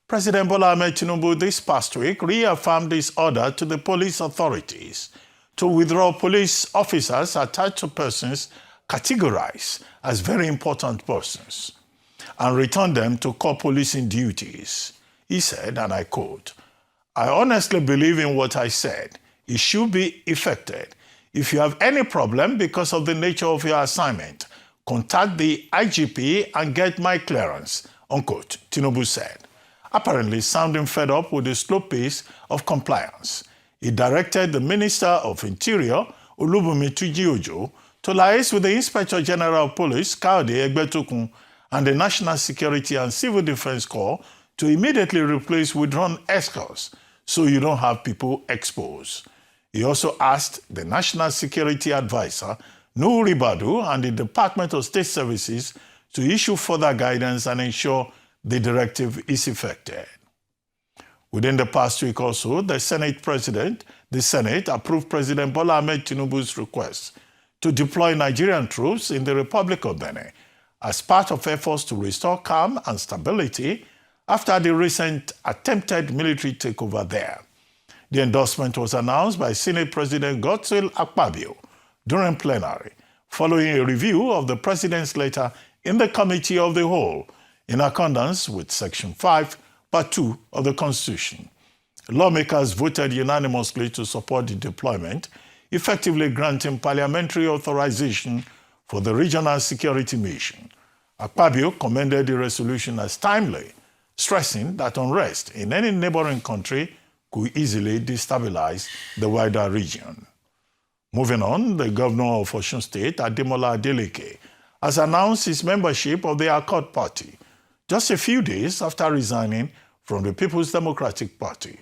President Bola Ahmed Tinubu this past week reaffirmed his order to the police authorities to withdraw police officers attached to persons categorized as very important persons and return them to core policing duties. He said, and I quote, "I honestly believe in what I said. It should be effected. If you have any problem because of the nature of your assignment, contact the IGP and get my clearance," unquote, Tinubu said. Apparently sounding fed up with the slow pace of compliance, he directed the Minister of Interior, Olubunmi Tuji-Ojo, to liaise with the Inspector General of Police, Kaode Egbetokun, and the National Security and Civil Defense Corps to immediately replace withdrawn escorts so you don't have people exposed. He also asked the National Security Advisor, Nuhu Ribadu, and the Department of State Services to issue further guidance and ensure the directive is effected. Within the past week or so, the Senate approved President Bola Ahmed Tinubu's request to deploy Nigerian troops in the Republic of Benin as part of efforts to restore calm and stability after the recent attempted military takeover there. The endorsement was announced by Senate President Godswill Akpabio during plenary, following a review of the president's letter in the Committee of the Whole, in accordance with Section 5, Part 2 of the Constitution. Lawmakers voted unanimously to support the deployment, effectively granting parliamentary authorization for the regional security mission. Akpabio commended the resolution as timely, stressing that unrest in any neighboring country could easily destabilize the wider region. Moving on, the governor of Osun State, Ademola Adeleke, has announced his membership of the Escort party, just a few days after resigning from the People's Democratic Party.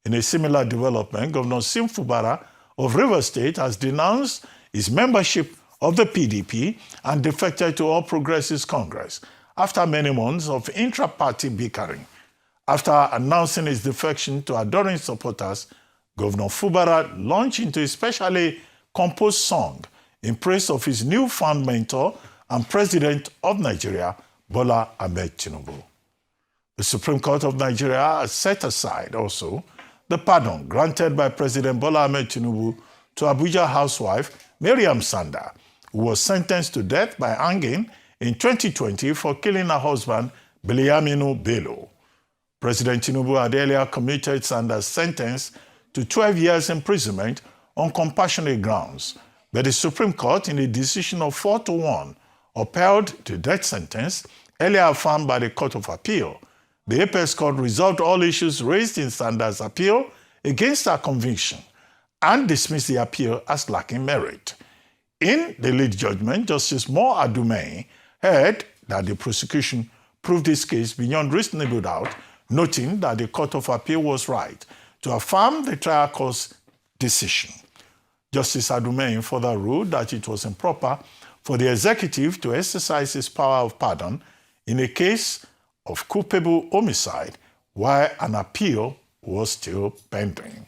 In a similar development, Governor Sim Fubara of Rivers State has denounced his membership of the PDP and defected to All Progressives Congress after many months of intra-party bickering. After announcing his defection to adoring supporters, Governor Fubara launched into a specially composed song in praise of his newfound mentor and President of Nigeria, Bola Ahmed Tinubu. The Supreme Court of Nigeria has set aside also the pardon granted by President Bola Ahmed Tinubu to Abuja housewife Mariam Sanda, who was sentenced to death by hanging in 2020 for killing her husband, Biliaminu Bello. President Tinubu had earlier commuted Sanda's sentence to 12 years imprisonment on compassionate grounds, but the Supreme Court, in a decision of 4-1, upheld the death sentence earlier affirmed by the Court of Appeal. The Apex Court resolved all issues raised in Sanda's appeal against her conviction and dismissed the appeal as lacking merit. In the lead judgment, Justice Mo Adumehin held that the prosecution proved this case beyond reasonable doubt, noting that the Court of Appeal was right to affirm the trial court's decision. Justice Adumehin further ruled that it was improper for the executive to exercise its power of pardon in a case of culpable homicide while an appeal was still pending.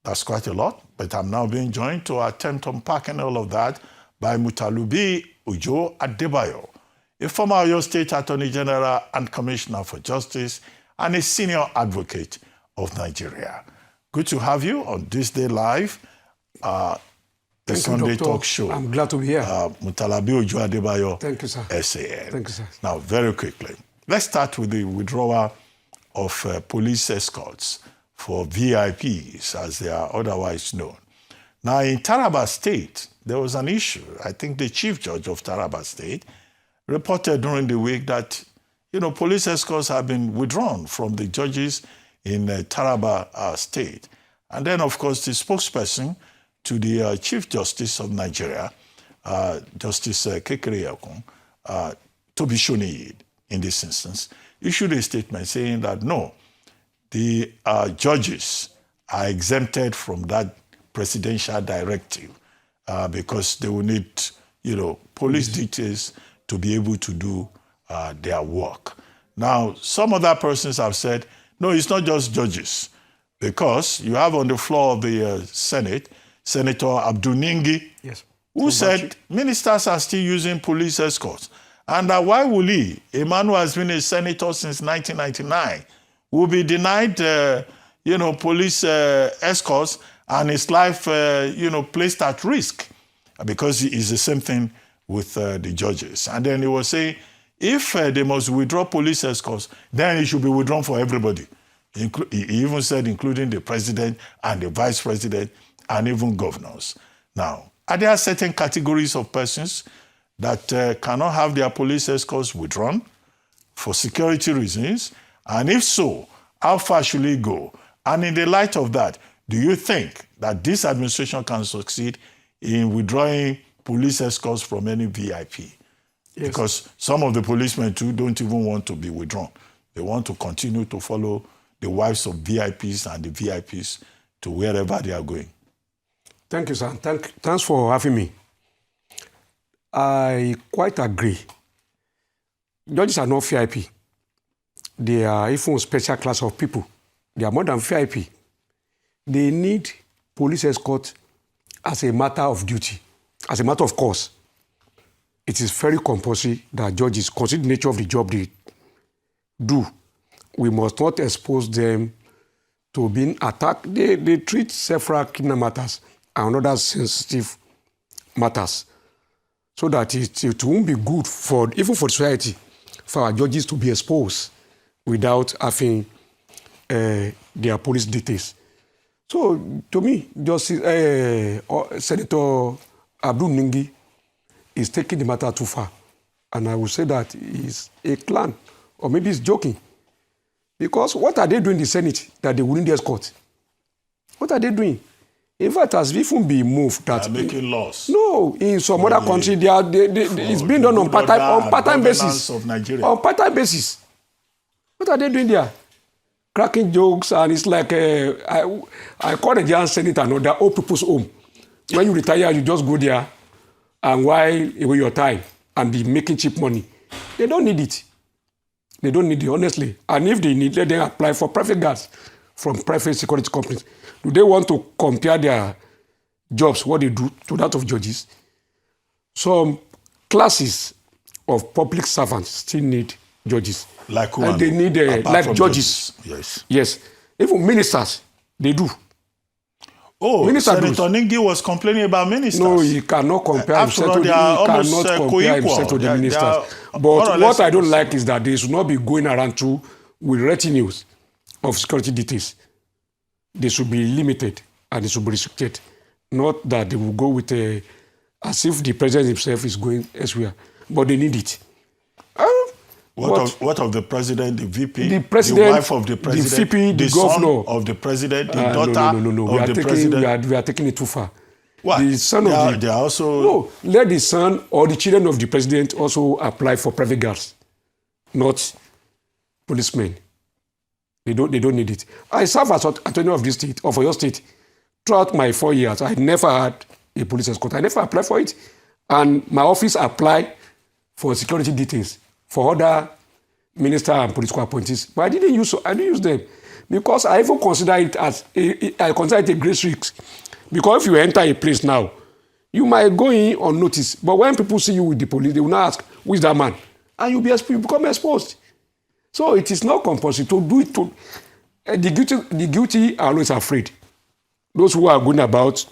That's quite a lot, but I'm now being joined to attempt unpacking all of that by Mutalubi Adebayo, a former Oyo State Attorney General and Commissioner for Justice and a senior advocate of Nigeria. Good to have you on This Day Live, the Sunday talk show. I'm glad to be here. Mutalubi Adebayo. Thank you, sir. SAN. Thank you, sir. Now, very quickly, let's start with the withdrawal of police escorts for VIPs, as they are otherwise known. Now, in Taraba State, there was an issue. I think the Chief Judge of Taraba State reported during the week that, police escorts have been withdrawn from the judges in Taraba State. And then, of course, the spokesperson to the Chief Justice of Nigeria, Justice Kekere Tobishoni, in this instance, issued a statement saying that no, the judges are exempted from that presidential directive because they will need, police details to be able to do their work. Now, some other persons have said, no, it's not just judges, because you have on the floor of the Senate, Senator Abdul Ningi, yes, who said ministers are still using police escorts. And why will he, a man who has been a senator since 1999, will be denied, police escorts and his life, placed at risk, because it's the same thing with the judges. And then he was saying, if they must withdraw police escorts, then it should be withdrawn for everybody. He even said including the president and the vice president and even governors. Now, are there certain categories of persons that cannot have their police escorts withdrawn for security reasons? And if so, how far should it go? And in the light of that, do you think that this administration can succeed in withdrawing police escorts from any VIP? Yes. Because some of the policemen too don't even want to be withdrawn. They want to continue to follow the wives of VIPs and the VIPs to wherever they are going. Thank you, sir. Thanks for having me. I quite agree. Judges are not VIP. They are even a special class of people. They are more than VIP. They need police escort as a matter of duty, as a matter of course. It is very compulsory that judges consider the nature of the job they do. We must not expose them to being attacked. They treat several criminal matters and other sensitive matters, so that it won't be good even for society, for our judges to be exposed without having their police details. So, to me, Justice Senator Abdul Ningi is taking the matter too far. And I would say that he's a clown, or maybe he's joking. Because what are they doing in the Senate that they wouldn't escort? What are they doing? In fact, has even been moved that... They are making laws. No, in some other country, it's being done on part-time basis. Of Nigeria. On part-time basis. What are they doing there? Cracking jokes, and it's like I call the Nigerian Senate another old people's home. When you retire, you just go there and while away your time and be making cheap money. They don't need it. They don't need it, honestly. And if they need, let them apply for private guards from private security companies. Do they want to compare their jobs, what they do, to that of judges? Some classes of public servants still need judges. Like who? And they need like judges. Yes. Yes. Even ministers, they do. Oh, Senator Ningi was complaining about ministers. No, he cannot compare himself to the ministers. But what I don't like is that they should not be going around too with retinues of security details. They should be limited and they should be restricted. Not that they will go with as if the president himself is going elsewhere. But they need it. What of the president, the VP, the president, the wife of the president, the VP, the son governor of the president, the daughter of the president? We are taking it too far. What? The son they are also... No, let the son or the children of the president also apply for private guards, not policemen. They don't need it. I serve as attorney of this state, or for your state. Throughout my 4 years, I never had a police escort. I never applied for it. And my office applied for security details for other minister and political appointees. But I didn't use them because I even consider it as a great risk. Because if you enter a place now, you might go in unnoticed. But when people see you with the police, they will not ask, who is that man? And you become exposed. So it is not compulsory to do it. The guilty are always afraid. Those who are going about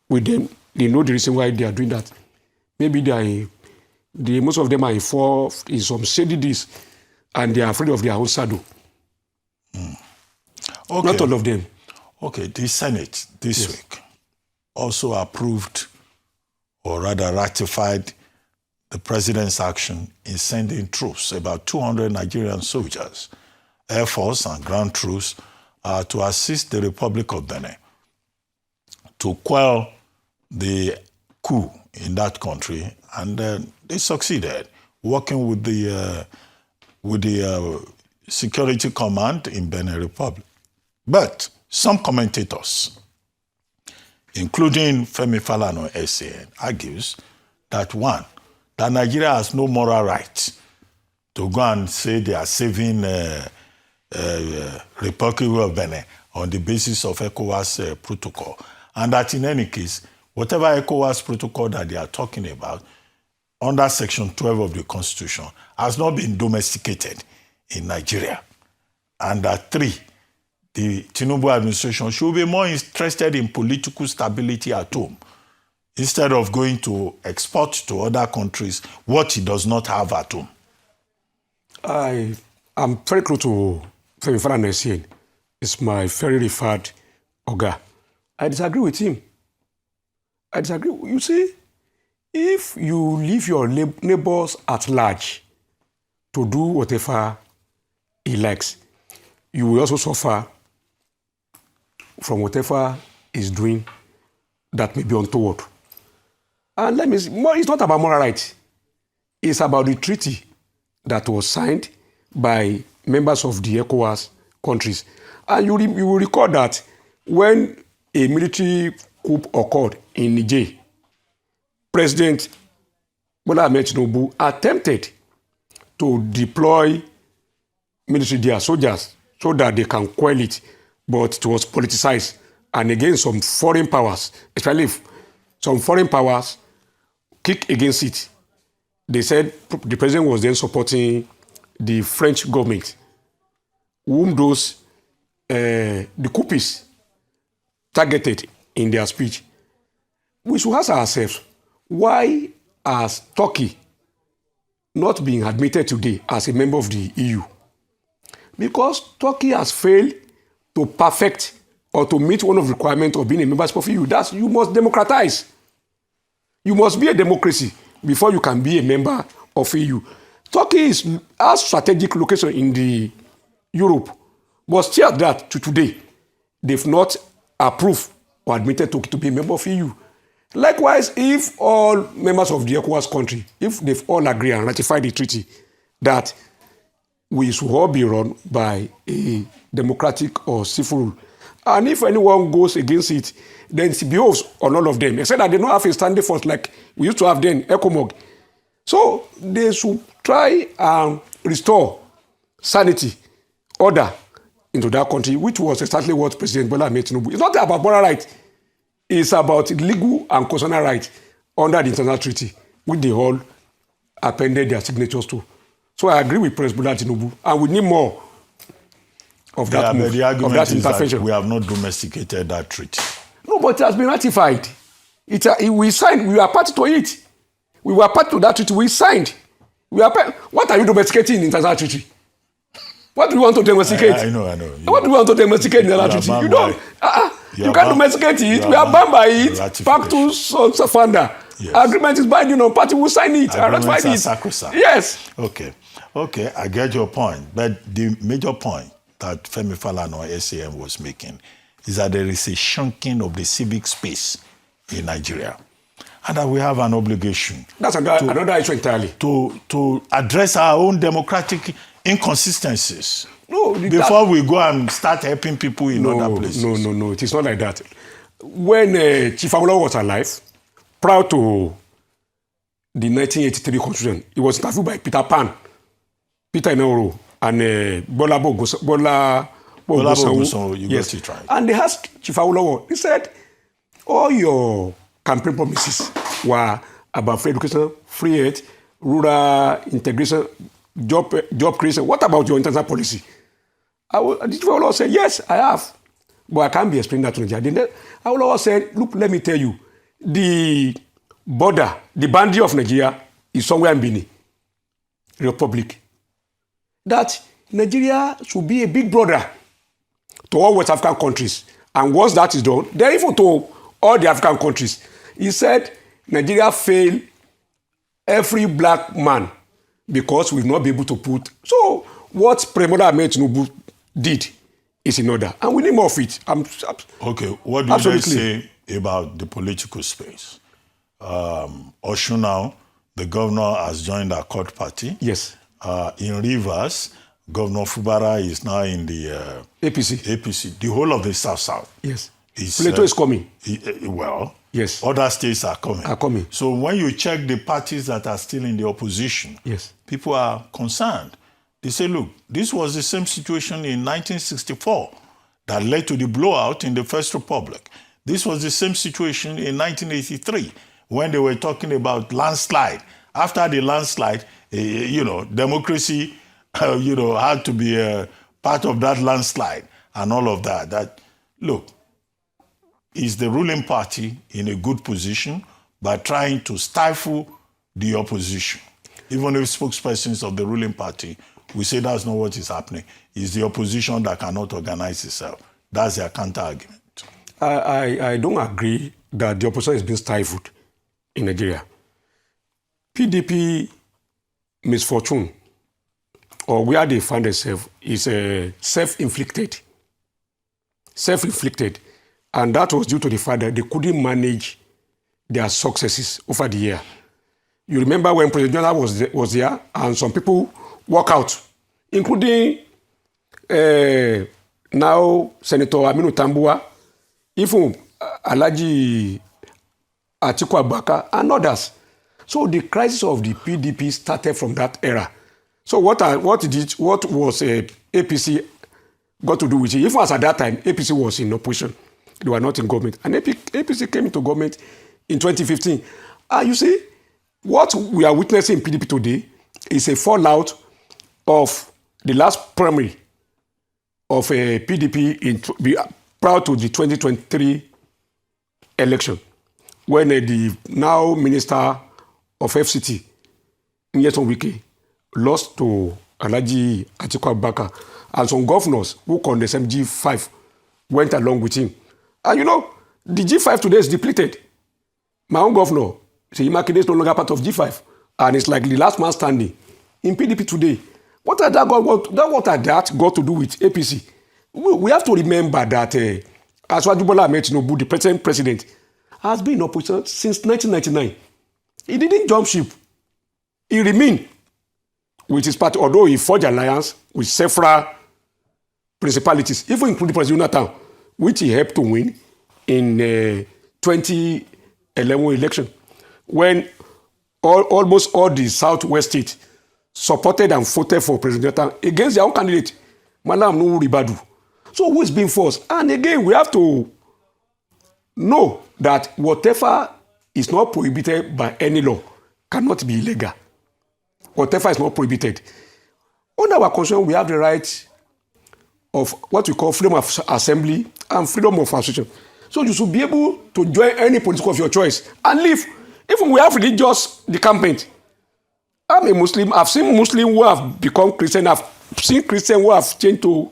with them, they know the reason why they are doing that. Maybe most of them are involved in some shady deeds and they are afraid of their own shadow. Okay. Not all of them. Okay, the Senate this week also approved, or rather ratified, the president's action in sending troops, about 200 Nigerian soldiers, Air Force and ground troops, to assist the Republic of Benin to quell the coup in that country, and they succeeded, working with the Security Command in Benin Republic. But some commentators, including Femi Falana SAN, argues that one, that Nigeria has no moral right to go and say they are saving Republic of Benin on the basis of ECOWAS protocol, and that in any case, whatever ECOWAS protocol that they are talking about, under Section 12 of the Constitution, has not been domesticated in Nigeria. And 3, the Tinubu administration should be more interested in political stability at home instead of going to export to other countries what he does not have at home. I'm very close to Femi Falana. It's my very referred Oga. I disagree with him. I disagree. You see, if you leave your neighbors at large to do whatever he likes, you will also suffer from whatever he's doing that may be untoward. And let me see, it's not about moral rights. It's about the treaty that was signed by members of the ECOWAS countries. And you will recall that when a military coup occurred in Niger, President Bola Ahmed Tinubu attempted to deploy military there, soldiers, so that they can quell it, but it was politicized. And again, some foreign powers, especially some foreign powers, kicked against it. They said the president was then supporting the French government, whom the coupists targeted in their speech. We should ask ourselves, why has Turkey not been admitted today as a member of the EU? Because Turkey has failed to perfect or to meet one of the requirements of being a member of the EU. That's, you must democratize. You must be a democracy before you can be a member of EU. Turkey has strategic location in the Europe, but still that to today, they've not approved or admitted Turkey to be a member of EU. Likewise, if all members of the ECOWAS country, if they've all agreed and ratified the treaty that we should all be run by a democratic or civil rule, and if anyone goes against it, then it behoves on all of them, except that they don't have a standing force like we used to have then, ECOMOG. So they should try and restore sanity, order into that country, which was exactly what President Bola Ahmed Tinubu. It's not about moral rights. It's about legal and constitutional rights under the international treaty, which they all appended their signatures to. So I agree with President Bola Tinubu, and we need more of that move, the argument of that is intervention. that we have not domesticated that treaty. No, but it has been ratified. We signed. We are party to it. We were part to that treaty. We signed. What are you domesticating in international treaty? What do you want to domesticate? I know. What do you want to domesticate in the treaty? You don't. You can't domesticate it. We are bound by it. Pactus Safanda. Yes. Agreement is binding on party who sign it and ratify it. Sacrosanct. Yes. Okay, I get your point. But the major point that Femi Falana SAM was making is that there is a shrinking of the civic space in Nigeria, and that we have an obligation. That's another issue entirely. To address our own democratic inconsistencies. No, before we go and start helping people in other places. No. It is not like that. When Chief Awolowo was alive, prior to the 1983 Constitution, he was interviewed by Peter Enoro, and Bola Bogosanwo, you yes. got it right. And they asked Chief Awolowo, he said, all your campaign promises were about free education, free health, rural integration, job creation. What about your international policy? The Chief Awolowo said, yes, I have. But I can't be explaining that to Nigeria. Awolowo said, look, let me tell you, the border, the boundary of Nigeria is somewhere in Benin Republic. That Nigeria should be a big brother to all West African countries. And once that is done, then even to all the African countries. He said Nigeria failed every black man because we've not been able to put. So what President Ahmed Tinubu did is in order. And we need more of it. Okay, what do you say about the political space? Osun now, the governor has joined our court party. Yes. In Rivers, Governor Fubara is now in the APC. The whole of the South. Yes. Plateau is coming. Yes. Other states are coming. So when you check the parties that are still in the opposition, yes, people are concerned. They say, look, this was the same situation in 1964 that led to the blowout in the First Republic. This was the same situation in 1983 when they were talking about landslide. After the landslide, democracy, had to be part of that landslide and all of that. That, look, is the ruling party in a good position by trying to stifle the opposition? Even if spokespersons of the ruling party will say that's not what is happening. It's the opposition that cannot organize itself. That's their counter-argument. I don't agree that the opposition is being stifled in Nigeria. PDP misfortune, or where they find themselves, is self-inflicted. Self-inflicted. And that was due to the fact that they couldn't manage their successes over the year. You remember when President Jonah was there, and some people walk out, including now Senator Aminu Tambuwa, even Alhaji Atiku Abubakar, and others. So the crisis of the PDP started from that era. So what was APC got to do with it? Even as at that time, APC was in opposition. They were not in government. And APC came into government in 2015. And you see, what we are witnessing in PDP today is a fallout of the last primary of a PDP prior to the 2023 election, when the now Minister of FCT, Nyesom Wike, lost to Alhaji Atiku Abubakar, and some governors who condescend G5 went along with him. And you know, the G5 today is depleted. My own governor, Seyi Makinde, is no longer part of G5, and it's like the last man standing in PDP today. What had that got to do with APC? We have to remember that Asiwaju Bola Ahmed Tinubu, the present president, has been in opposition since 1999. He didn't jump ship. He remained with his party, although he forged alliance with several principalities, even including President Jonathan, which he helped to win in 2011 election, when almost all the southwest states supported and voted for President Jonathan against their own candidate, Malam Nuhu Ribadu. So who is being forced? And again, we have to know that whatever is not prohibited by any law cannot be illegal. Whatever is not prohibited. Under our constitution, we have the right of what we call freedom of assembly and freedom of association. So you should be able to join any political of your choice and live. Even we have religious decampment. I'm a Muslim. I've seen Muslims who have become Christian. I've seen Christians who have changed to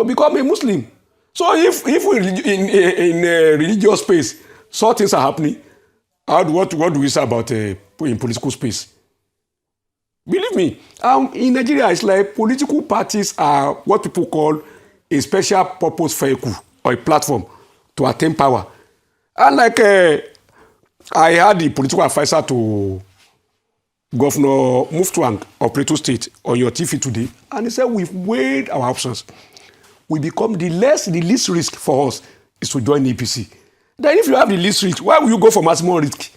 become a Muslim. So if we in a religious space, such things are happening, what do we say about in political space? Believe me, in Nigeria, it's like political parties are what people call a special purpose vehicle or a platform to attain power. And like I had the political advisor to Governor Muftuang of Plateau State on your TV today, and he said we've weighed our options. We become the least risk for us is to join APC. Then if you have the least risk, why will you go for maximum risk?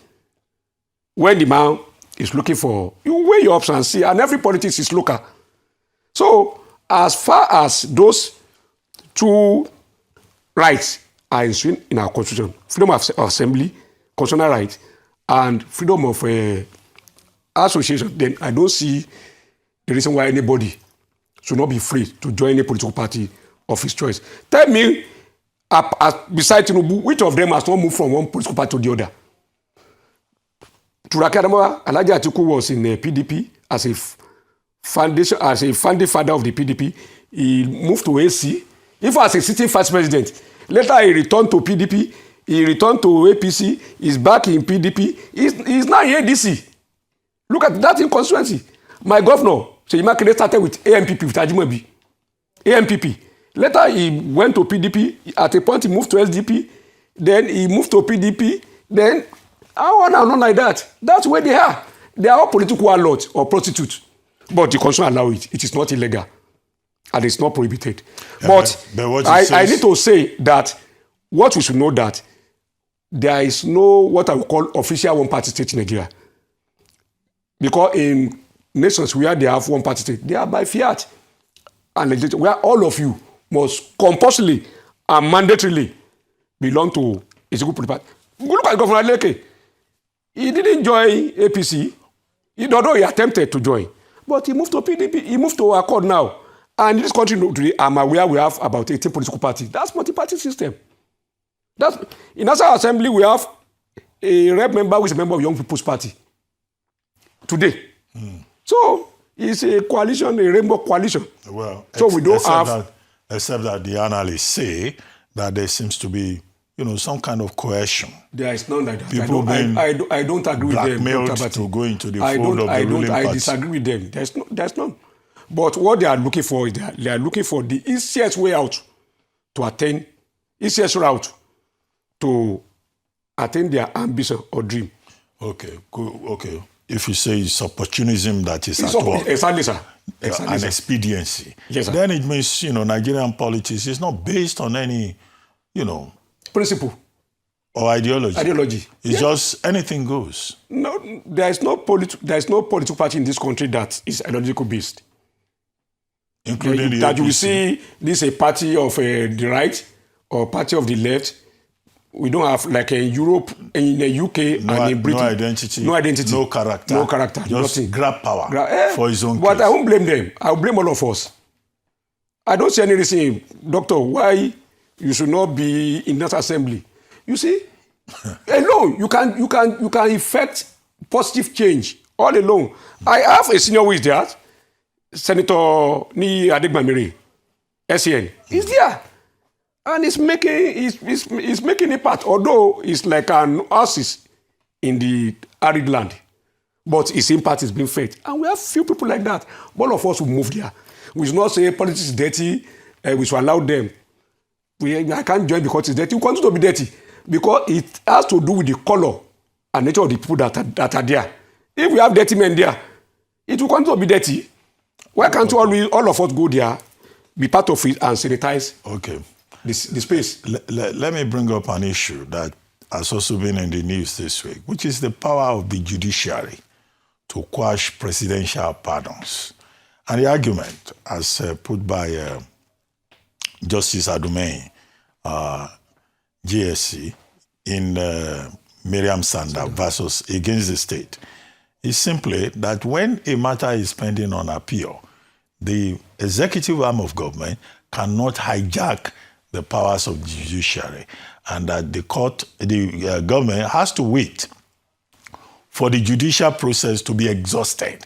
When the man is looking for, you weigh your options and see, and every politics is local. So as far as those two rights are enshrined in our constitution, freedom of assembly, constitutional right, and freedom of association, then I don't see a reason why anybody should not be free to join a political party of his choice. Tell me, beside Tinubu, which of them has not moved from one political party to the other? Turaki Adamawa, Alhaji Atiku was in PDP as a founding father of the PDP. He moved to AC. Even as a sitting vice president, later he returned to PDP. He returned to APC. He's back in PDP. He's now in ADC. Look at that inconsistency. My governor, Seyi Makinde, started with AMPP, with Ajimobi. AMPP. Later he went to PDP. At a point he moved to SDP. Then he moved to PDP. Then how on and on like that. That's where they are. They are all political warlords or prostitutes. But the constitution allows it. It is not illegal. And it's not prohibited. Yeah, but I need to say that what we should know that there is no what I would call official one-party state in Nigeria. Because in nations where they have one-party state, they are by fiat and legislature, where all of you must compulsorily and mandatorily belong to a single political party. Look at Governor Leke. He didn't join APC, although he attempted to join. But he moved to PDP. He moved to Accord now. And in this country today, I'm aware we have about 18 political parties. That's multi-party system. That's, in National Assembly, we have a rep member who is a member of Young People's Party today. So it's a coalition, a rainbow coalition. Well, so we don't have... except that the analysts say that there seems to be, some kind of coercion. There is none like that. People I don't agree with them. Blackmailed to go into the fold of the ruling party. I disagree with them. There's none. But what they are looking for is they are looking for the easiest way out to attain, easiest route to attain their ambition or dream. Okay, cool. Okay. If you say it's opportunism that is at work. Exactly, sir. Exactly, an sir. Expediency. Yes, sir. Then it means, Nigerian politics is not based on any, principle or ideology. It's yes. just anything goes. No, there is no political party in this country that is ideological based. Including the that you will APC. see this a party of the right or party of the left. We don't have, like in Europe, in the UK, and in Britain. No identity. No character. No character. Just nothing. grab power for his own But case. I won't blame them. I'll blame all of us. I don't see any reason, Doctor, why you should not be in that assembly. You see, alone, you can effect positive change all alone. I have a senior who is there, Senator Ni Adebayo, SCN. He's there. And he's making a part, although it's like an oasis in the arid land. But his impact is being felt. And we have few people like that. All of us will move there. We should not say politics is dirty, we should allow them. I can't join because it's dirty. We continue to be dirty. Because it has to do with the color and nature of the people that are there. If we have dirty men there, it will continue to be dirty. Why can't all of us go there, be part of it, and sanitize the space? Let me bring up an issue that has also been in the news this week, which is the power of the judiciary to quash presidential pardons. And the argument, as put by Justice Adumei, GSC, in Miriam Sanda versus against the state, is simply that when a matter is pending on appeal, the executive arm of government cannot hijack the powers of the judiciary, and that the government has to wait for the judicial process to be exhausted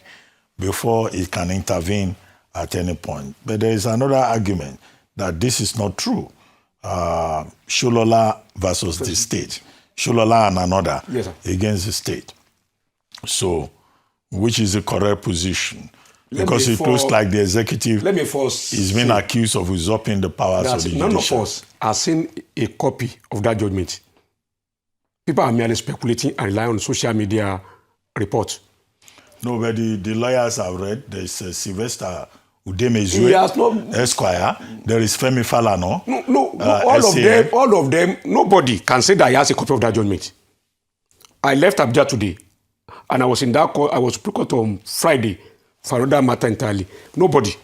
before it can intervene at any point. But there is another argument that this is not true. Sholola versus the state. Sholola and another against the state. So, which is the correct position? Because it looks like the executive is being accused of usurping the powers of the judiciary. None of us has seen a copy of that judgment. People are merely speculating and rely on social media reports. No, but the lawyers have read. There is Sylvester Udemezue, Esquire. There is Femi Falana. All of them, nobody can say that he has a copy of that judgment. I left Abuja today, and I was in that court. I was Supreme Court on Friday for another matter entirely. Nobody.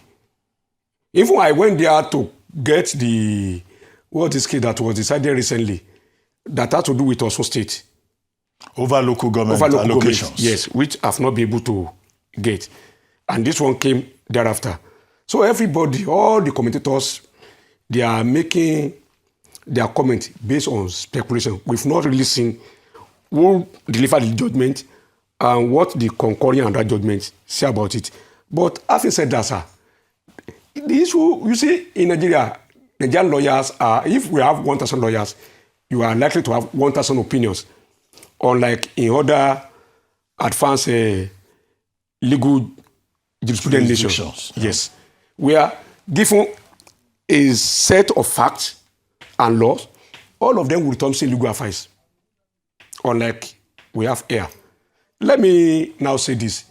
Even I went there to get this case that was decided recently that had to do with Osun State. Over local government allocations. Yes, which I've not been able to get. And this one came thereafter. So everybody, all the commentators, they are making their comment based on speculation. We've not really seen who delivered the judgment and what the concurring and that judgment say about it. But having said that, sir, the issue, you see, in Nigeria, Nigerian lawyers are, if we have 1,000 lawyers, you are likely to have 1,000 opinions. Unlike in other advanced legal jurisprudence nations. Yes. Where given a set of facts and laws, all of them will return to legal advice. Unlike we have here. Let me now say this.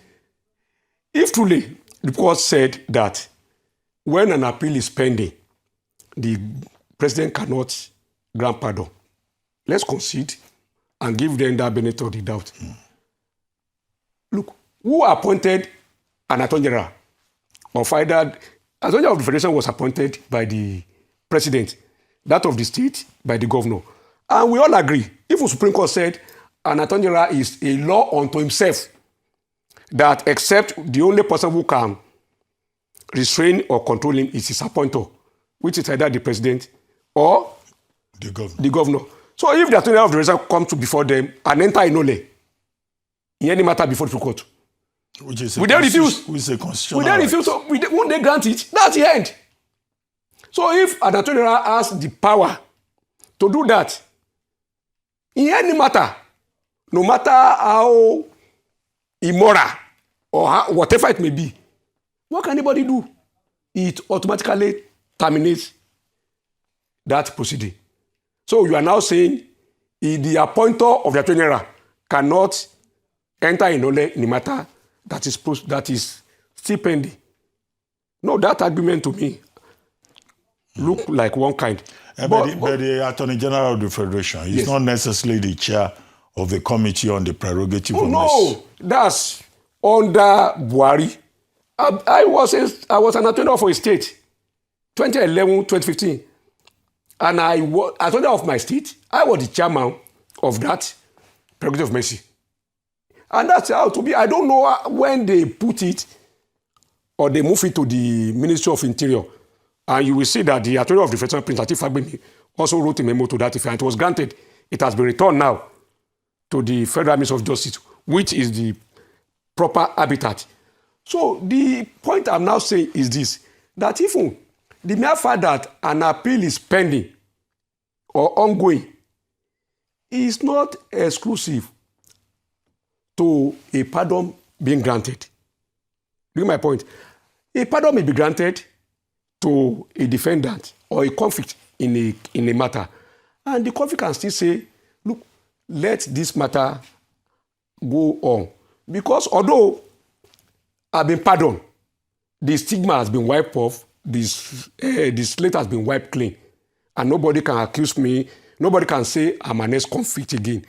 If truly the court said that when an appeal is pending, the president cannot grant pardon, let's concede and give them that benefit of the doubt. Look, who appointed an attorney general? Of either, attorney general of the federation was appointed by the president, that of the state by the governor. And we all agree, if the Supreme Court said an attorney general is a law unto himself, that except the only person who can restrain or control him is his appointer, which is either the president or the governor. So if the attorney of the region come to before them and enter in Ole, in any matter before the court, which is will they refuse? Which is a constitutional Will they refuse? So won't they grant it? That's the end. So if an attorney general has the power to do that, in any matter, no matter how immoral or whatever it may be, what can anybody do? It automatically terminates that proceeding. So you are now saying the appointer of the attorney general cannot enter in the matter that is still pending. No, that argument to me look like one kind. But the Attorney General of the Federation is not necessarily the chair of the Committee on the Prerogative of Mercy. No, that's under Buhari. I was an attorney for a state, 2011, 2015. And as attorney of my state, I was the chairman of that Prerogative of Mercy. And that's how to be. I don't know when they put it or they move it to the Ministry of Interior. And you will see that the attorney of the Federation, Prince Lateef Fagbemi, also wrote a memo to that effect. And it was granted. It has been returned now to the Federal Ministry of Justice, which is the proper habitat. So the point I'm now saying is this, that even the mere fact that an appeal is pending or ongoing is not exclusive to a pardon being granted. You get my point? A pardon may be granted to a defendant or a convict in a matter. And the convict can still say, look, let this matter go on. Because although I've been pardoned, the stigma has been wiped off, the slate has been wiped clean, and nobody can accuse me, nobody can say I'm an ex-convict again.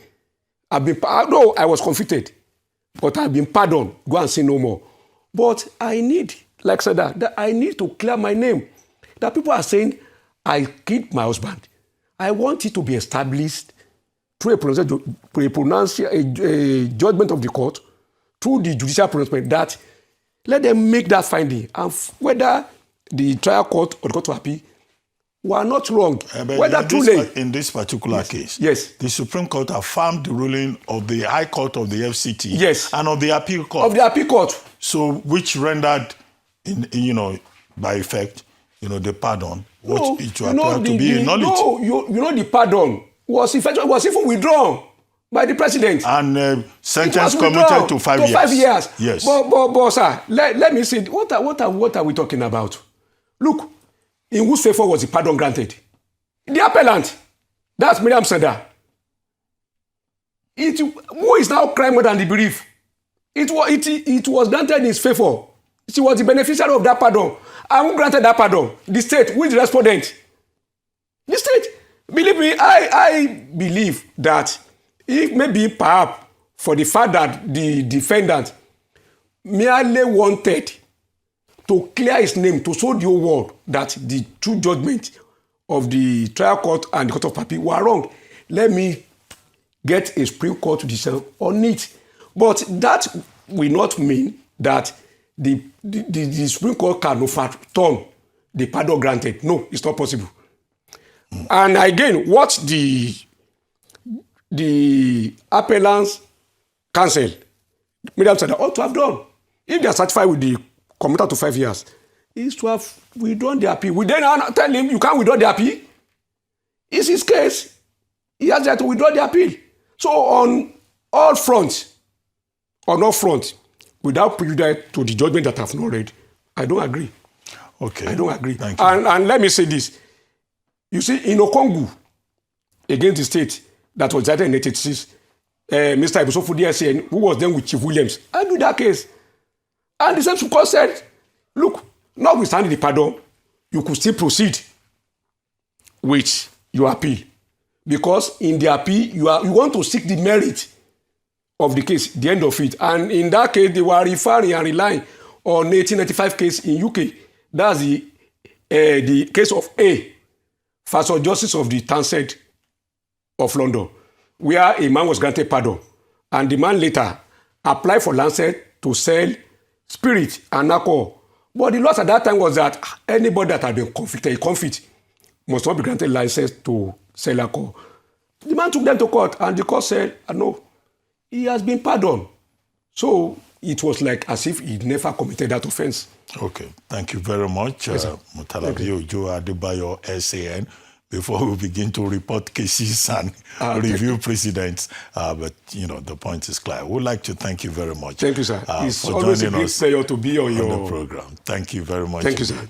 Although I was convicted, but I've been pardoned, go and say no more. But I need, like I said, that I need to clear my name. That people are saying, I killed my husband. I want it to be established through a judgment of the court, through the judicial pronouncement, that let them make that finding. And whether the trial court or the court of appeal were not wrong, whether too late. In this particular case, the Supreme Court affirmed the ruling of the High Court of the FCT and of the Appeal Court. Of the Appeal Court. So, which rendered, by effect, the pardon, what it appeared to be a nullity. No, the pardon was even withdrawn by the president. And sentence commuted to 5 years. 5 years. Yes. But sir, let me see. What are we talking about? Look, in whose favor was the pardon granted? The appellant. That's Miriam Sada. Who is now crying more than the bereaved? It was granted in his favor. She was the beneficiary of that pardon. And who granted that pardon? The state. Who is the respondent? The state. Believe me, I believe that if maybe perhaps for the fact that the defendant merely wanted to clear his name, to show the whole world that the true judgment of the trial court and the court of appeal were wrong, let me get a Supreme Court decision on it. But that will not mean that the Supreme Court can overturn the pardon granted. No, it's not possible. And again, what the appellant's counsel, Miriam Sada, ought to have done, if they are satisfied with the commuter to 5 years, is to have withdrawn the appeal. We then tell him you can't withdraw the appeal. It's his case. He has to withdraw the appeal. So on all fronts, without prejudice to the judgment that I've not read, I don't agree. Okay. I don't agree. Thank you. And let me say this. You see, in Okongu, against the state that was decided in 1986, Mr. Ibusofu DSN, who was then with Chief Williams, argued that case. And the same Supreme Court said, look, notwithstanding the pardon, you could still proceed with your appeal. Because in the appeal, you want to seek the merit of the case, the end of it. And in that case, they were referring and relying on 1895 case in UK. That's the case of A, versus Justice of the Townsend of London, where a man was granted pardon. And the man later applied for Lancet to sell spirit and alcohol But the laws at that time was that anybody that had been convicted, a convict, must not be granted license to sell alcohol. The man took them to court, and the court said, no, he has been pardoned. So it was like as if he never committed that offense. Okay, thank you very much, Yes, Mutalubi Adebayo, SAN. Before we begin to report cases and review precedents, but the point is clear. We'd like to thank you very much. Thank you, sir. It's for always a joining great us pleasure to be on the program. Thank you very much. Thank you, sir.